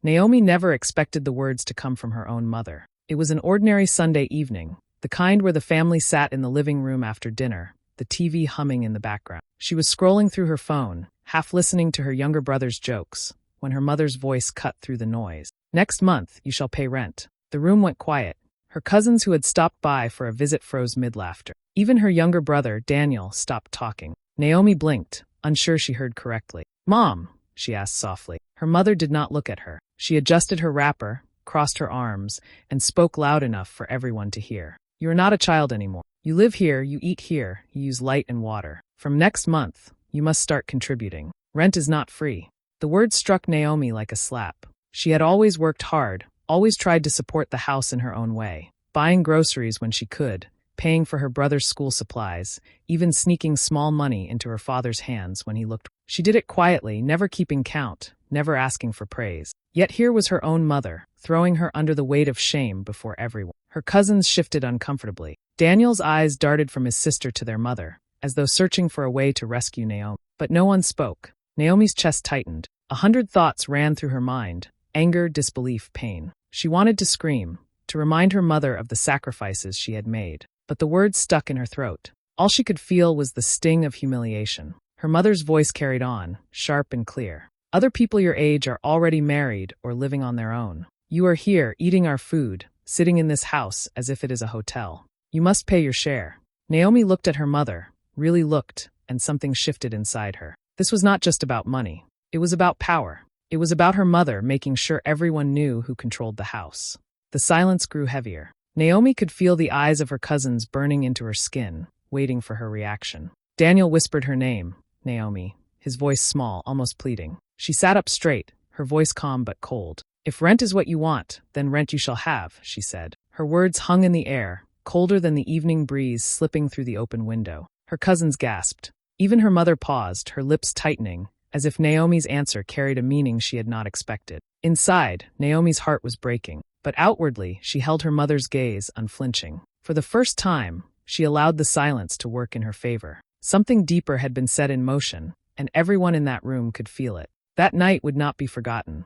Naomi never expected the words to come from her own mother. It was an ordinary Sunday evening, the kind where the family sat in the living room after dinner, the TV humming in the background. She was scrolling through her phone, half listening to her younger brother's jokes, when her mother's voice cut through the noise. "Next month, you shall pay rent." The room went quiet. Her cousins who had stopped by for a visit froze mid-laughter. Even her younger brother, Daniel, stopped talking. Naomi blinked, unsure she heard correctly. "Mom?" she asked softly. Her mother did not look at her. She adjusted her wrapper, crossed her arms, and spoke loud enough for everyone to hear. "You are not a child anymore. You live here, you eat here, you use light and water. From next month, you must start contributing. Rent is not free." The words struck Naomi like a slap. She had always worked hard, always tried to support the house in her own way, buying groceries when she could, paying for her brother's school supplies, even sneaking small money into her father's hands when he looked. She did it quietly, never keeping count, never asking for praise. Yet here was her own mother, throwing her under the weight of shame before everyone. Her cousins shifted uncomfortably. Daniel's eyes darted from his sister to their mother, as though searching for a way to rescue Naomi. But no one spoke. Naomi's chest tightened. 100 thoughts ran through her mind: anger, disbelief, pain. She wanted to scream, to remind her mother of the sacrifices she had made. But the words stuck in her throat. All she could feel was the sting of humiliation. Her mother's voice carried on, sharp and clear. "Other people your age are already married or living on their own. You are here, eating our food, sitting in this house as if it is a hotel. You must pay your share." Naomi looked at her mother, really looked, and something shifted inside her. This was not just about money. It was about power. It was about her mother making sure everyone knew who controlled the house. The silence grew heavier. Naomi could feel the eyes of her cousins burning into her skin, waiting for her reaction. Daniel whispered her name, Naomi, his voice small, almost pleading. She sat up straight, her voice calm but cold. "If rent is what you want, then rent you shall have," she said. Her words hung in the air, colder than the evening breeze slipping through the open window. Her cousins gasped. Even her mother paused, her lips tightening, as if Naomi's answer carried a meaning she had not expected. Inside, Naomi's heart was breaking, but outwardly she held her mother's gaze unflinching. For the first time, she allowed the silence to work in her favor. Something deeper had been set in motion, and everyone in that room could feel it. That night would not be forgotten.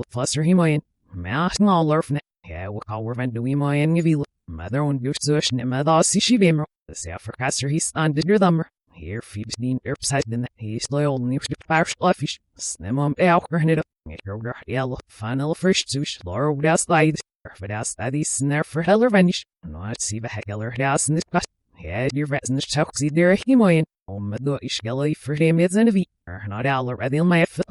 Fluster himoyen, macht nallerfne, how vent do we moyen gevil, mother und bush mother si she bemer, the Africaster he standed your thumber. Here feeds the upside in the he's loyal news to parish fish, snem elkernit, your yellow, final first sush, Laura would ask light, but ask that he's snare for heller vanish, not see the heckler house in this past. Head your vets in the choxy there himoyen, my ish gelly for him is in a v, or not aller rather in my foot.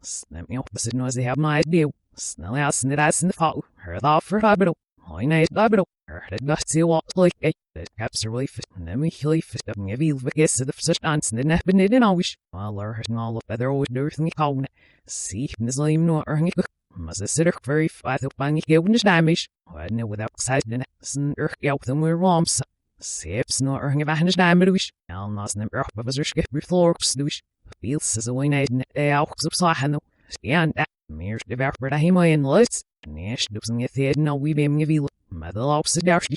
Snap me opposite noise they have no idea. Snell ass in the ass in the fall. Heard off for habito. I know it's habito. Heard it got to walk like a. The caps are really fit. Let me heal fit up and give you the guess of the such dance and the neck beneath and always. I'll hurt and all up better with the earth and cone. See, Miss Lame no earning. Must a sitter very fat up on your witness damage. I know without sight in it. Sn out them with romps. Sips no earning of a hundred damage. I'll not never up of a skip with florps douche. Feels as a way night in the elks of Sahano. Stand at Mears developed a himoyen lights. Nash doesn't get the no we beam give you. Mother lops the dash.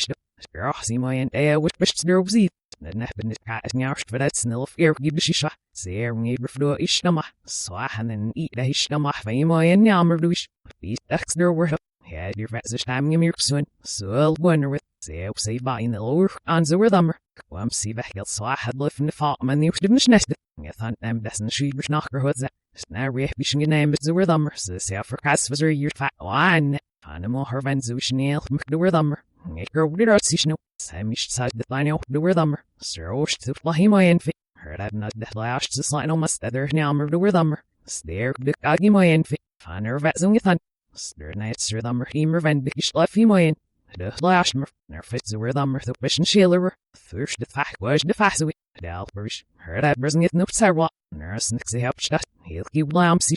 Simoyen air with which there was it. The nap in the cat is now for that snill of air give the shisha. Say, neighbor for ishnama. Swahan and eat the ishnama. Himoyen yammer douche. Feast ducks there were. Had your vets time in your soon. So I'll wonder with. Say by in the lower answer with them. Quam see the hill so I had left in the fall man the different nest. I thought them doesn't she was knocker what's that. Snare wishing a name is with them. So say for cast was your fat wine. Animal her vans wish nail the with them. Make her with her session. Samish side the line out the with them. Sir Osh to fly my infant. Heard I've not the last to slide on my steather now the with them. Stare the gaggy my infant. Find her vets on your thun. Stir night sir them him revenge bish left him my the last mer fits where them the wish and shiller first the fact was the fast we the alpers heard that brising it no sarwa nurse nixy help shut he'll keep lamps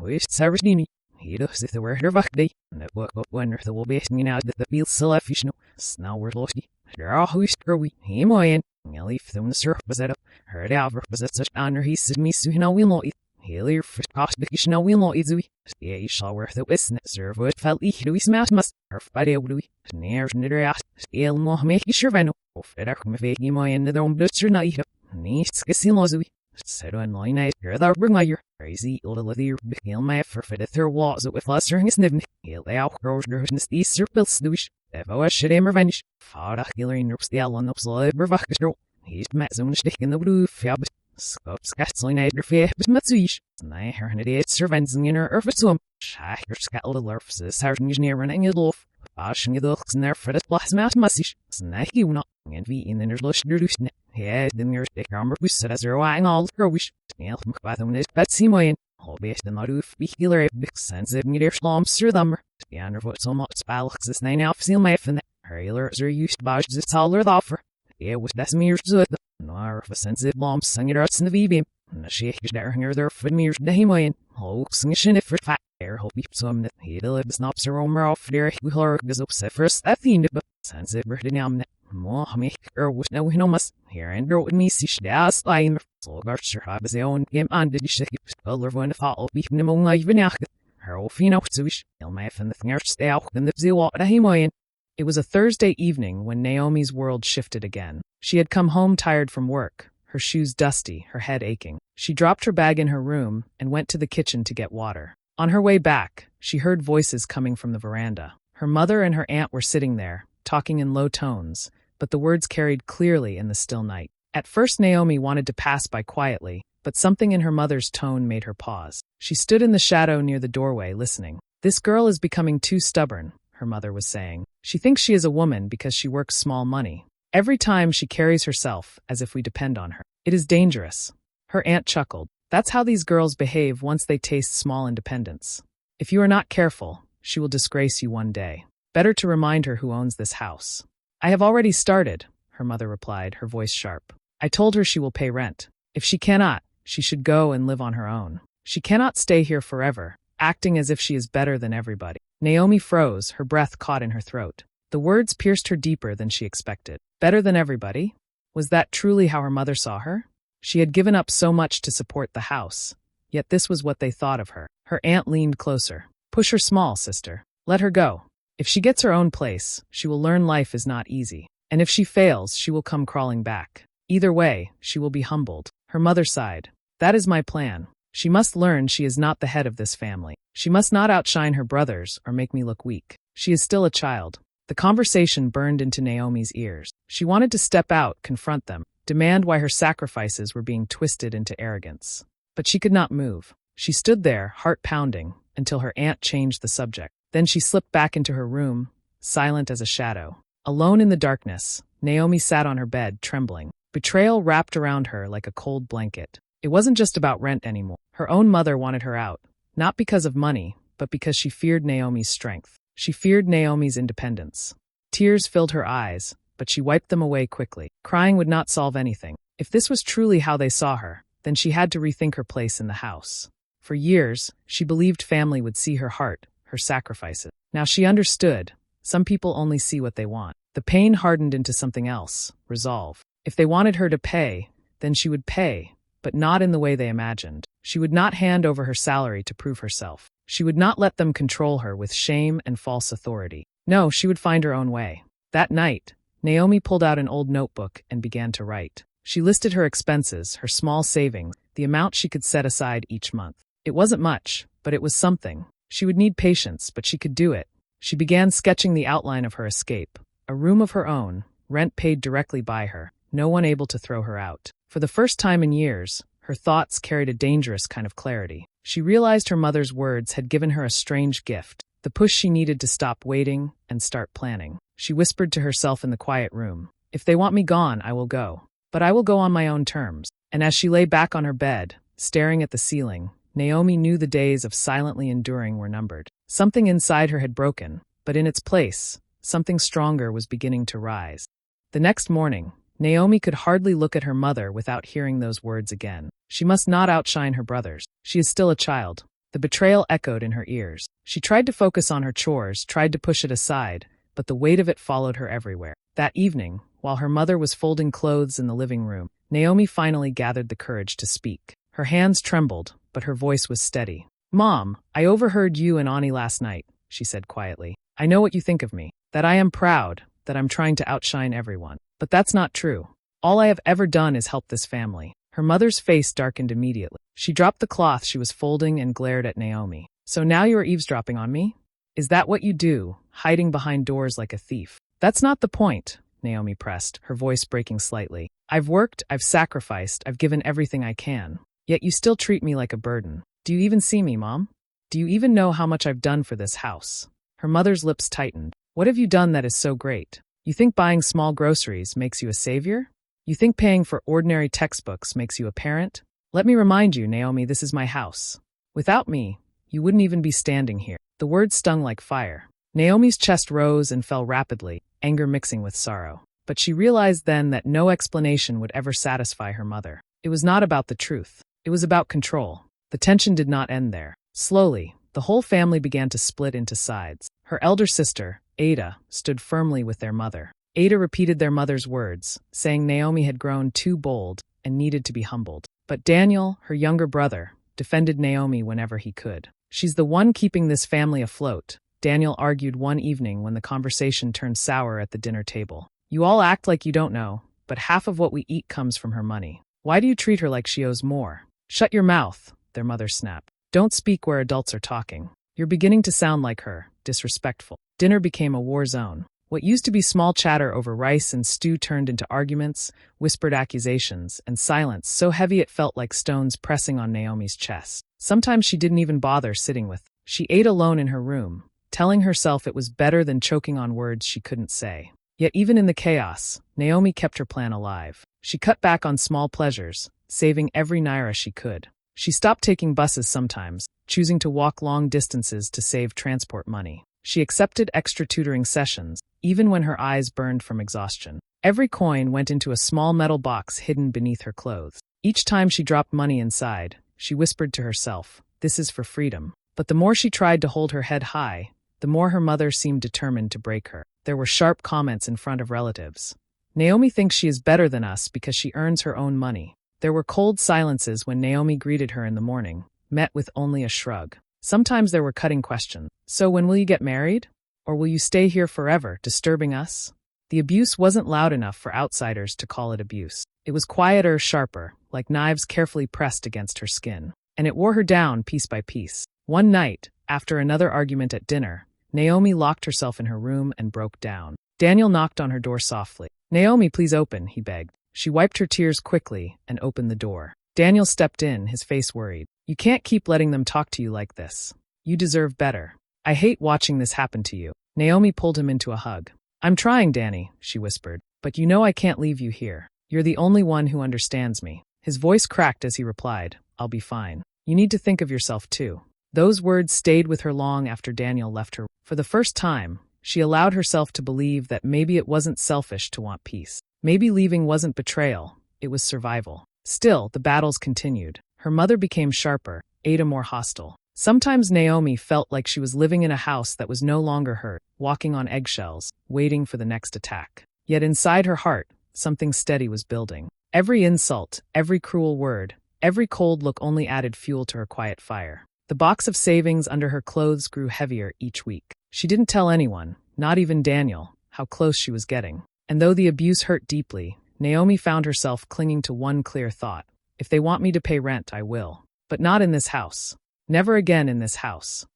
wish sarvini he does it the word her back day and the book up when the will be hanging out that the field still fish no snow were losty there are who's screwy he moyen I'll leave them the surf was it up heard Albert was it such honor he said me so you know we know it Healer for Costication will not easily. Stay shall worth the witness, serve what felt each Louis Mass must, or Friday Louis, near Nigeria, stale more make sure I know. Feder come fake my end of their own blister night. Needs kissing Lozui. Said on line night, you're the bringer. Crazy old leather, he'll my for the third walls with flustering his nibney. He'll lay out grows these serpils douche. Ever should him revenge. Father healing ropes the allen up slow, bervakastro. He's met some stick in the blue fab. Scopes cats on either fair, but Matsuish. Nay, her and it servants in her earth to him. Shah, your scattered lurfs, the sergeant near running it off. Bashing the looks in there for the plasma massish. Snack you not. And we in the lush reduced. Yeah, then your stick armor was set as her wang all her wish. Snail from Bathon is Betsy Moyen. All based on the roof, be healer, big sense of near slumps through them. The underfoot so much spalks this 9 off seal my fin. Her healers are used to bash this taller the offer. Yeah, with that smears to it. Nor of a sensitive lump singing arts in the V-beam. And the shake is there near their foot mirrors the Himoyan. Hoax and shin if for fat air, hope he some that he lives snaps her own off there. We are goes up first that theme, but sensitive Berdinam. More make her with no must. Here and wrote me see das line. So Garcher have his own game and did shake color when the fall be among my vinac. Her old fino to wish. He'll my fin the thingers stay out in the zoo at a Himoyan. It was a Thursday evening when Naomi's world shifted again. She had come home tired from work, her shoes dusty, her head aching. She dropped her bag in her room and went to the kitchen to get water. On her way back, she heard voices coming from the veranda. Her mother and her aunt were sitting there, talking in low tones, but the words carried clearly in the still night. At first Naomi wanted to pass by quietly, but something in her mother's tone made her pause. She stood in the shadow near the doorway, listening. "This girl is becoming too stubborn," her mother was saying. "She thinks she is a woman because she works small money. Every time she carries herself as if we depend on her. It is dangerous." Her aunt chuckled. "That's how these girls behave once they taste small independence. If you are not careful, she will disgrace you one day. Better to remind her who owns this house." "I have already started," her mother replied, her voice sharp. "I told her she will pay rent. If she cannot, she should go and live on her own. She cannot stay here forever, acting as if she is better than everybody." Naomi froze, her breath caught in her throat. The words pierced her deeper than she expected. Better than everybody? Was that truly how her mother saw her? She had given up so much to support the house, yet this was what they thought of her. Her aunt leaned closer. "Push her small, sister. Let her go. If she gets her own place, she will learn life is not easy. And if she fails, she will come crawling back. Either way, she will be humbled." Her mother sighed. "That is my plan. She must learn she is not the head of this family. She must not outshine her brothers or make me look weak. She is still a child." The conversation burned into Naomi's ears. She wanted to step out, confront them, demand why her sacrifices were being twisted into arrogance. But she could not move. She stood there, heart pounding, until her aunt changed the subject. Then she slipped back into her room, silent as a shadow. Alone in the darkness, Naomi sat on her bed, trembling. Betrayal wrapped around her like a cold blanket. It wasn't just about rent anymore. Her own mother wanted her out, not because of money, but because she feared Naomi's strength. She feared Naomi's independence. Tears filled her eyes, but she wiped them away quickly. Crying would not solve anything. If this was truly how they saw her, then she had to rethink her place in the house. For years, she believed family would see her heart, her sacrifices. Now she understood. Some people only see what they want. The pain hardened into something else, resolve. If they wanted her to pay, then she would pay, but not in the way they imagined. She would not hand over her salary to prove herself. She would not let them control her with shame and false authority. No, she would find her own way. That night, Naomi pulled out an old notebook and began to write. She listed her expenses, her small savings, the amount she could set aside each month. It wasn't much, but it was something. She would need patience, but she could do it. She began sketching the outline of her escape. A room of her own, rent paid directly by her, no one able to throw her out. For the first time in years, her thoughts carried a dangerous kind of clarity. She realized her mother's words had given her a strange gift, the push she needed to stop waiting and start planning. She whispered to herself in the quiet room, "If they want me gone, I will go. But I will go on my own terms." And as she lay back on her bed, staring at the ceiling, Naomi knew the days of silently enduring were numbered. Something inside her had broken, but in its place, something stronger was beginning to rise. The next morning, Naomi could hardly look at her mother without hearing those words again. She must not outshine her brothers. She is still a child. The betrayal echoed in her ears. She tried to focus on her chores, tried to push it aside, but the weight of it followed her everywhere. That evening, while her mother was folding clothes in the living room, Naomi finally gathered the courage to speak. Her hands trembled, but her voice was steady. "Mom, I overheard you and Ani last night," she said quietly. "I know what you think of me, that I am proud, that I'm trying to outshine everyone. But that's not true. All I have ever done is help this family." Her mother's face darkened immediately. She dropped the cloth she was folding and glared at Naomi. "So now you are eavesdropping on me? Is that what you do, hiding behind doors like a thief?" "That's not the point," Naomi pressed, her voice breaking slightly. "I've worked, I've sacrificed, I've given everything I can. Yet you still treat me like a burden. Do you even see me, Mom? Do you even know how much I've done for this house?" Her mother's lips tightened. "What have you done that is so great? You think buying small groceries makes you a savior? You think paying for ordinary textbooks makes you a parent? Let me remind you, Naomi, this is my house. Without me, you wouldn't even be standing here." The words stung like fire. Naomi's chest rose and fell rapidly, anger mixing with sorrow. But she realized then that no explanation would ever satisfy her mother. It was not about the truth. It was about control. The tension did not end there. Slowly, the whole family began to split into sides. Her elder sister, Ada, stood firmly with their mother. Ada repeated their mother's words, saying Naomi had grown too bold and needed to be humbled. But Daniel, her younger brother, defended Naomi whenever he could. "She's the one keeping this family afloat," Daniel argued one evening when the conversation turned sour at the dinner table. "You all act like you don't know, but half of what we eat comes from her money. Why do you treat her like she owes more?" "Shut your mouth," their mother snapped. "Don't speak where adults are talking. You're beginning to sound like her, disrespectful." Dinner became a war zone. What used to be small chatter over rice and stew turned into arguments, whispered accusations, and silence so heavy it felt like stones pressing on Naomi's chest. Sometimes she didn't even bother sitting with. She ate alone in her room, telling herself it was better than choking on words she couldn't say. Yet even in the chaos, Naomi kept her plan alive. She cut back on small pleasures, saving every naira she could. She stopped taking buses sometimes, choosing to walk long distances to save transport money. She accepted extra tutoring sessions, even when her eyes burned from exhaustion. Every coin went into a small metal box hidden beneath her clothes. Each time she dropped money inside, she whispered to herself, "This is for freedom." But the more she tried to hold her head high, the more her mother seemed determined to break her. There were sharp comments in front of relatives. "Naomi thinks she is better than us because she earns her own money." There were cold silences when Naomi greeted her in the morning, met with only a shrug. Sometimes there were cutting questions. "So when will you get married? Or will you stay here forever, disturbing us?" The abuse wasn't loud enough for outsiders to call it abuse. It was quieter, sharper, like knives carefully pressed against her skin. And it wore her down piece by piece. One night, after another argument at dinner, Naomi locked herself in her room and broke down. Daniel knocked on her door softly. "Naomi, please open," he begged. She wiped her tears quickly and opened the door. Daniel stepped in, his face worried. "You can't keep letting them talk to you like this. You deserve better. I hate watching this happen to you." Naomi pulled him into a hug. "I'm trying, Danny," she whispered, "but you know I can't leave you here. You're the only one who understands me." His voice cracked as he replied, "I'll be fine. You need to think of yourself too." Those words stayed with her long after Daniel left her. For the first time, she allowed herself to believe that maybe it wasn't selfish to want peace. Maybe leaving wasn't betrayal, it was survival. Still, the battles continued. Her mother became sharper, Ada more hostile. Sometimes Naomi felt like she was living in a house that was no longer hers, walking on eggshells, waiting for the next attack. Yet inside her heart, something steady was building. Every insult, every cruel word, every cold look only added fuel to her quiet fire. The box of savings under her clothes grew heavier each week. She didn't tell anyone, not even Daniel, how close she was getting. And though the abuse hurt deeply, Naomi found herself clinging to one clear thought. If they want me to pay rent, I will. But not in this house. Never again in this house.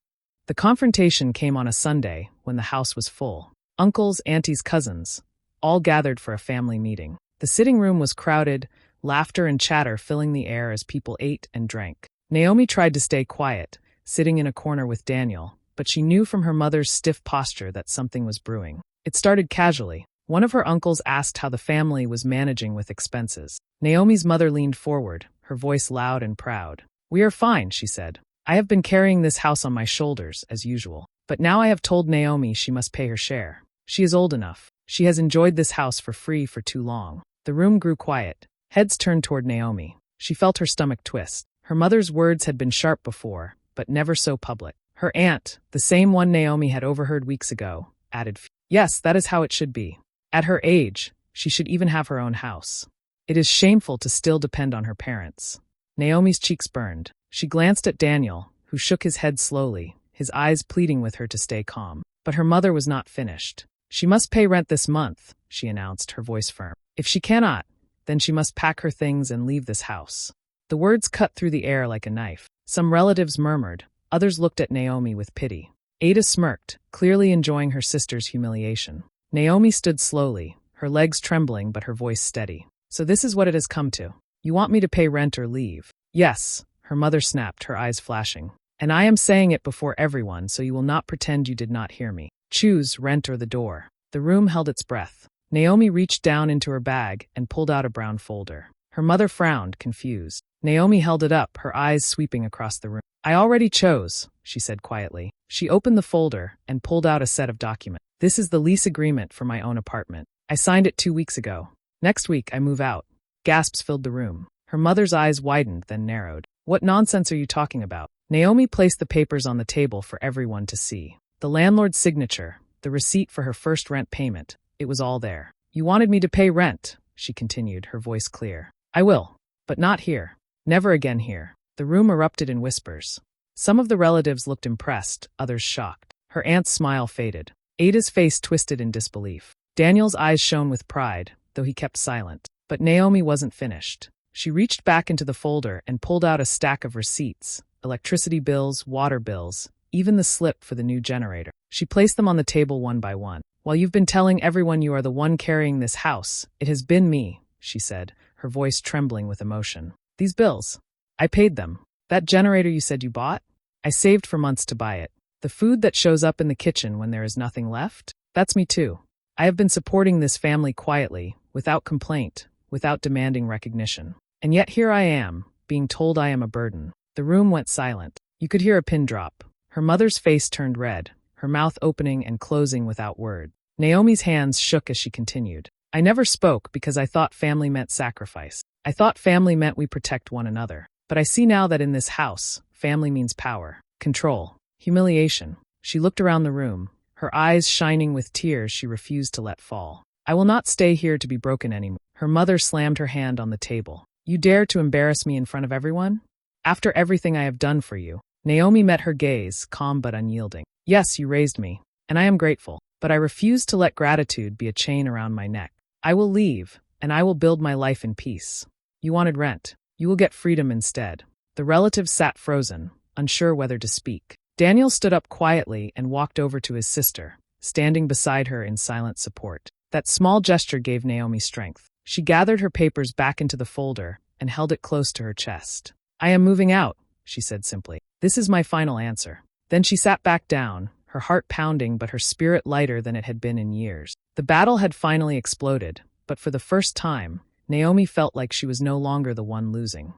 The confrontation came on a Sunday when the house was full. Uncles, aunties, cousins, all gathered for a family meeting. The sitting room was crowded, laughter and chatter filling the air as people ate and drank. Naomi tried to stay quiet, sitting in a corner with Daniel, but she knew from her mother's stiff posture that something was brewing. It started casually. One of her uncles asked how the family was managing with expenses. Naomi's mother leaned forward, her voice loud and proud. "We are fine," she said. "I have been carrying this house on my shoulders, as usual. But now I have told Naomi she must pay her share. She is old enough. She has enjoyed this house for free for too long." The room grew quiet. Heads turned toward Naomi. She felt her stomach twist. Her mother's words had been sharp before, but never so public. Her aunt, the same one Naomi had overheard weeks ago, added, "Yes, that is how it should be. At her age, she should even have her own house. It is shameful to still depend on her parents." Naomi's cheeks burned. She glanced at Daniel, who shook his head slowly, his eyes pleading with her to stay calm. But her mother was not finished. She must pay rent this month, she announced, her voice firm. If she cannot, then she must pack her things and leave this house. The words cut through the air like a knife. Some relatives murmured, others looked at Naomi with pity. Ada smirked, clearly enjoying her sister's humiliation. Naomi stood slowly, her legs trembling but her voice steady. So this is what it has come to. You want me to pay rent or leave? Yes, her mother snapped, her eyes flashing. And I am saying it before everyone, so you will not pretend you did not hear me. Choose rent or the door. The room held its breath. Naomi reached down into her bag and pulled out a brown folder. Her mother frowned, confused. Naomi held it up, her eyes sweeping across the room. I already chose, she said quietly. She opened the folder and pulled out a set of documents. This is the lease agreement for my own apartment. I signed it 2 weeks ago. Next week I move out. Gasps filled the room. Her mother's eyes widened, then narrowed. What nonsense are you talking about? Naomi placed the papers on the table for everyone to see. The landlord's signature, the receipt for her first rent payment, it was all there. You wanted me to pay rent, she continued, her voice clear. I will, but not here. Never again here. The room erupted in whispers. Some of the relatives looked impressed, others shocked. Her aunt's smile faded. Ada's face twisted in disbelief. Daniel's eyes shone with pride, though he kept silent. But Naomi wasn't finished. She reached back into the folder and pulled out a stack of receipts, electricity bills, water bills, even the slip for the new generator. She placed them on the table one by one. While you've been telling everyone you are the one carrying this house, it has been me, she said, her voice trembling with emotion. These bills. I paid them. That generator you said you bought? I saved for months to buy it. The food that shows up in the kitchen when there is nothing left? That's me too. I have been supporting this family quietly, without complaint, without demanding recognition. And yet here I am, being told I am a burden. The room went silent. You could hear a pin drop. Her mother's face turned red, her mouth opening and closing without word. Naomi's hands shook as she continued. I never spoke because I thought family meant sacrifice. I thought family meant we protect one another. But I see now that in this house, family means power, control, humiliation. She looked around the room, her eyes shining with tears she refused to let fall. I will not stay here to be broken anymore. Her mother slammed her hand on the table. You dare to embarrass me in front of everyone? After everything I have done for you. Naomi met her gaze, calm but unyielding. Yes, you raised me, and I am grateful, but I refuse to let gratitude be a chain around my neck. I will leave, and I will build my life in peace. You wanted rent. You will get freedom instead. The relatives sat frozen, unsure whether to speak. Daniel stood up quietly and walked over to his sister, standing beside her in silent support. That small gesture gave Naomi strength. She gathered her papers back into the folder and held it close to her chest. I am moving out, she said simply. This is my final answer. Then she sat back down, her heart pounding but her spirit lighter than it had been in years. The battle had finally exploded, but for the first time, Naomi felt like she was no longer the one losing.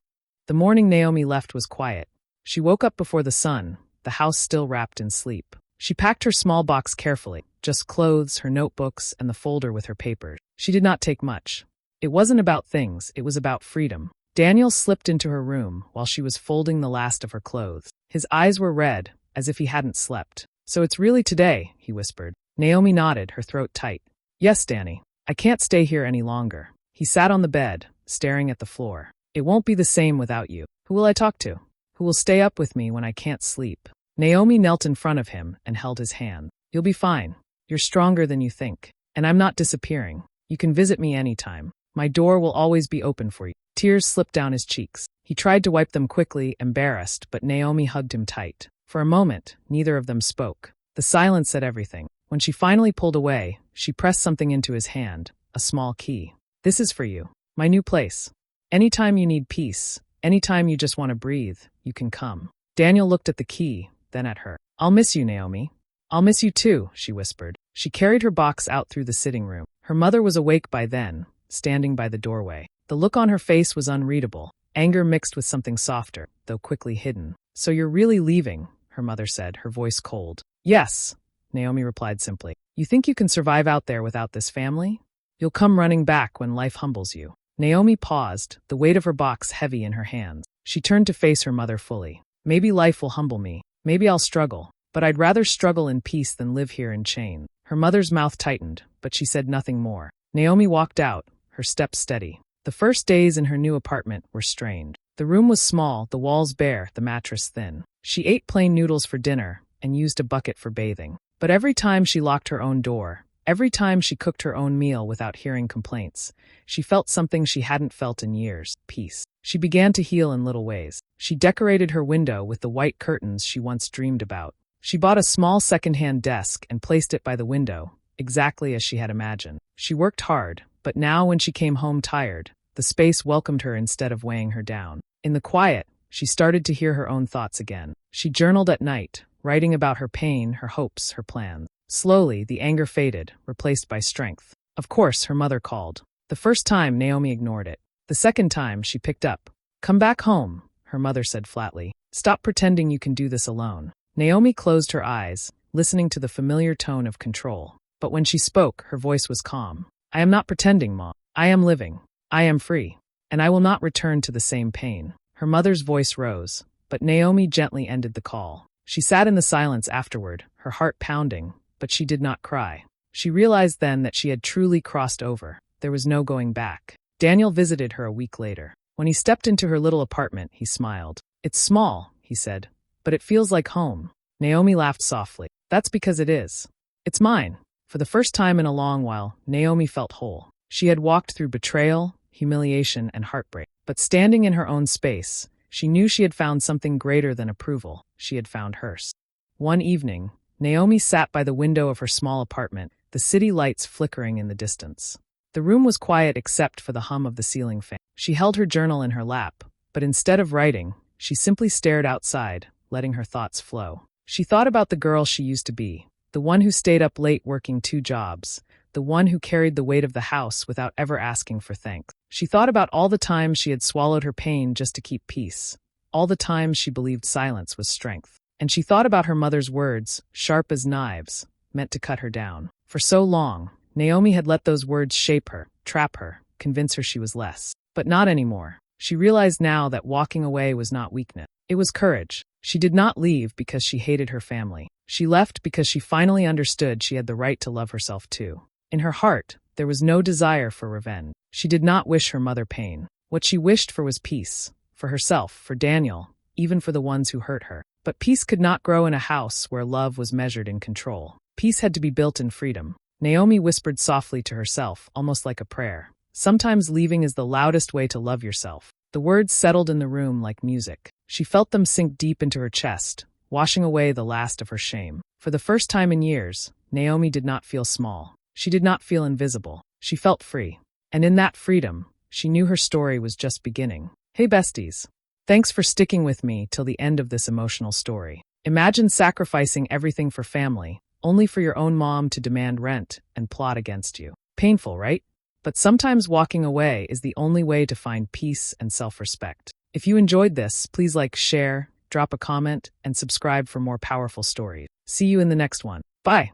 The morning Naomi left was quiet. She woke up before the sun, the house still wrapped in sleep. She packed her small box carefully, just clothes, her notebooks, and the folder with her papers. She did not take much. It wasn't about things, it was about freedom. Daniel slipped into her room while she was folding the last of her clothes. His eyes were red, as if he hadn't slept. So it's really today, he whispered. Naomi nodded, her throat tight. Yes, Danny. I can't stay here any longer. He sat on the bed, staring at the floor. It won't be the same without you. Who will I talk to? Who will stay up with me when I can't sleep? Naomi knelt in front of him and held his hand. You'll be fine. You're stronger than you think. And I'm not disappearing. You can visit me anytime. My door will always be open for you. Tears slipped down his cheeks. He tried to wipe them quickly, embarrassed, but Naomi hugged him tight. For a moment, neither of them spoke. The silence said everything. When she finally pulled away, she pressed something into his hand, a small key. This is for you. My new place. Anytime you need peace, anytime you just want to breathe, you can come. Daniel looked at the key, then at her. I'll miss you, Naomi. I'll miss you too, she whispered. She carried her box out through the sitting room. Her mother was awake by then, standing by the doorway. The look on her face was unreadable, anger mixed with something softer, though quickly hidden. So you're really leaving, her mother said, her voice cold. Yes, Naomi replied simply. You think you can survive out there without this family? You'll come running back when life humbles you. Naomi paused, the weight of her box heavy in her hands. She turned to face her mother fully. Maybe life will humble me. Maybe I'll struggle. But I'd rather struggle in peace than live here in chains. Her mother's mouth tightened, but she said nothing more. Naomi walked out, her steps steady. The first days in her new apartment were strange. The room was small, the walls bare, the mattress thin. She ate plain noodles for dinner and used a bucket for bathing. But every time she locked her own door, every time she cooked her own meal without hearing complaints, she felt something she hadn't felt in years: peace. She began to heal in little ways. She decorated her window with the white curtains she once dreamed about. She bought a small second-hand desk and placed it by the window, exactly as she had imagined. She worked hard, but now when she came home tired, the space welcomed her instead of weighing her down. In the quiet, she started to hear her own thoughts again. She journaled at night, writing about her pain, her hopes, her plans. Slowly, the anger faded, replaced by strength. Of course, her mother called. The first time, Naomi ignored it. The second time, she picked up. "Come back home," her mother said flatly. "Stop pretending you can do this alone." Naomi closed her eyes, listening to the familiar tone of control. But when she spoke, her voice was calm. "I am not pretending, Mom. I am living. I am free. And I will not return to the same pain." Her mother's voice rose, but Naomi gently ended the call. She sat in the silence afterward, her heart pounding, but she did not cry. She realized then that she had truly crossed over. There was no going back. Daniel visited her a week later. When he stepped into her little apartment, he smiled. "It's small," he said, "but it feels like home." Naomi laughed softly. "That's because it is. It's mine." For the first time in a long while, Naomi felt whole. She had walked through betrayal, humiliation, and heartbreak. But standing in her own space, she knew she had found something greater than approval. She had found hers. One evening, Naomi sat by the window of her small apartment, the city lights flickering in the distance. The room was quiet except for the hum of the ceiling fan. She held her journal in her lap, but instead of writing, she simply stared outside, letting her thoughts flow. She thought about the girl she used to be, the one who stayed up late working 2 jobs, the one who carried the weight of the house without ever asking for thanks. She thought about all the times she had swallowed her pain just to keep peace, all the times she believed silence was strength. And she thought about her mother's words, sharp as knives, meant to cut her down. For so long, Naomi had let those words shape her, trap her, convince her she was less. But not anymore. She realized now that walking away was not weakness. It was courage. She did not leave because she hated her family. She left because she finally understood she had the right to love herself too. In her heart, there was no desire for revenge. She did not wish her mother pain. What she wished for was peace. For herself, for Daniel, even for the ones who hurt her. But peace could not grow in a house where love was measured in control. Peace had to be built in freedom. Naomi whispered softly to herself, almost like a prayer. "Sometimes leaving is the loudest way to love yourself." The words settled in the room like music. She felt them sink deep into her chest, washing away the last of her shame. For the first time in years, Naomi did not feel small. She did not feel invisible. She felt free. And in that freedom, she knew her story was just beginning. Hey besties. Thanks for sticking with me till the end of this emotional story. Imagine sacrificing everything for family, only for your own mom to demand rent and plot against you. Painful, right? But sometimes walking away is the only way to find peace and self-respect. If you enjoyed this, please like, share, drop a comment, and subscribe for more powerful stories. See you in the next one. Bye.